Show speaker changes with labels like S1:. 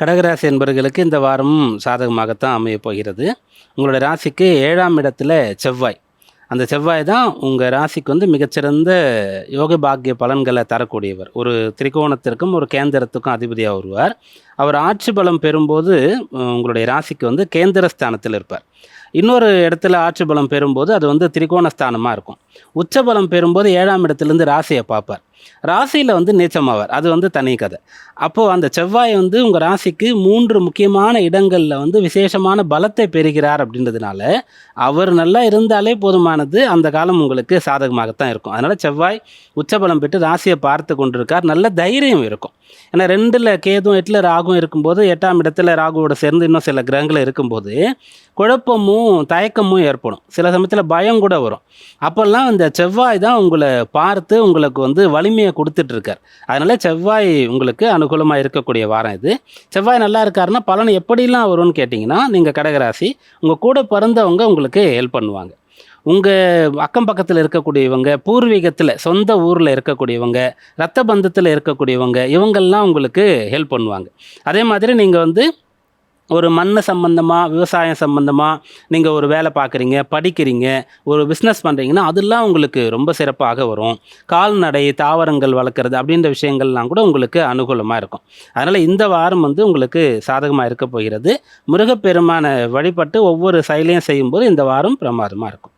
S1: கடகராசி என்பவர்களுக்கு இந்த வாரமும் சாதகமாகத்தான் அமையப் போகிறது. உங்களுடைய ராசிக்கு 7ஆம் இடத்துல செவ்வாய். அந்த செவ்வாய் தான் உங்கள் ராசிக்கு வந்து மிகச்சிறந்த யோக பாக்கிய பலன்களை தரக்கூடியவர். ஒரு திரிகோணத்திற்கும் ஒரு கேந்திரத்துக்கும் அதிபதியாக வருவார். அவர் ஆட்சி பலம் பெறும்போது உங்களுடைய ராசிக்கு வந்து கேந்திர ஸ்தானத்தில் இருப்பார். இன்னொரு இடத்துல ஆட்சி பலம் பெறும்போது அது வந்து திரிகோணஸ்தானமாக இருக்கும். உச்ச பலம் பெறும்போது 7ஆம் இடத்துலேருந்து ராசியை பார்ப்பார். ராசியில் வந்து நீச்சமாவார். அது வந்து தனி கதை. அப்போது அந்த செவ்வாய் வந்து உங்கள் ராசிக்கு 3 முக்கியமான இடங்களில் வந்து விசேஷமான பலத்தை பெறுகிறார். அப்படின்றதுனால அவர் நல்லா இருந்தாலே போதுமானது. அந்த காலம் உங்களுக்கு சாதகமாகத்தான் இருக்கும். அதனால் செவ்வாய் உச்சபலம் பெற்று ராசியை பார்த்து கொண்டிருக்கார். நல்ல தைரியம் இருக்கும். ஏன்னா 2ல் கேதும் 8ல் ராகும் இருக்கும்போது 8ஆம் இடத்துல ராகுவோட சேர்ந்து இன்னும் சில கிரகங்கள் இருக்கும்போது குழப்பமும் தயக்கமும் ஏற்படும். சில சமயத்தில் பயம் கூட வரும். அப்போல்லாம் இந்த செவ்வாய் தான் உங்களை பார்த்து உங்களுக்கு வந்து வலிமையை கொடுத்துட்ருக்கார். அதனால் செவ்வாய் உங்களுக்கு அனுகூலமாக இருக்கக்கூடிய வாரம் இது. செவ்வாய் நல்லா இருக்காருன்னா பலன் எப்படிலாம் வரும்னு கேட்டிங்கன்னா, நீங்கள் கடகராசி, உங்கள் கூட பிறந்தவங்க உங்களுக்கு ஹெல்ப் பண்ணுவாங்க. உங்கள் அக்கம் பக்கத்தில் இருக்கக்கூடியவங்க, பூர்வீகத்தில் சொந்த ஊரில் இருக்கக்கூடியவங்க, இரத்த பந்தத்தில் இருக்கக்கூடியவங்க, இவங்கெல்லாம் உங்களுக்கு ஹெல்ப் பண்ணுவாங்க. அதே மாதிரி நீங்கள் வந்து ஒரு மண் சம்பந்தமாக, விவசாயம் சம்பந்தமாக நீங்கள் ஒரு வேலை பார்க்குறீங்க, படிக்கிறீங்க, ஒரு பிஸ்னஸ் பண்ணுறீங்கன்னா அதெல்லாம் உங்களுக்கு ரொம்ப சிறப்பாக வரும். கால்நடை, தாவரங்கள் வளர்க்குறது அப்படின்ற விஷயங்கள்லாம் கூட உங்களுக்கு அனுகூலமாக இருக்கும். அதனால் இந்த வாரம் வந்து உங்களுக்கு சாதகமாக இருக்க போகிறது. முருகப்பெருமானை வழிபட்டு ஒவ்வொரு செயலையும் செய்யும்போது இந்த வாரம் பிரமாதமாக இருக்கும்.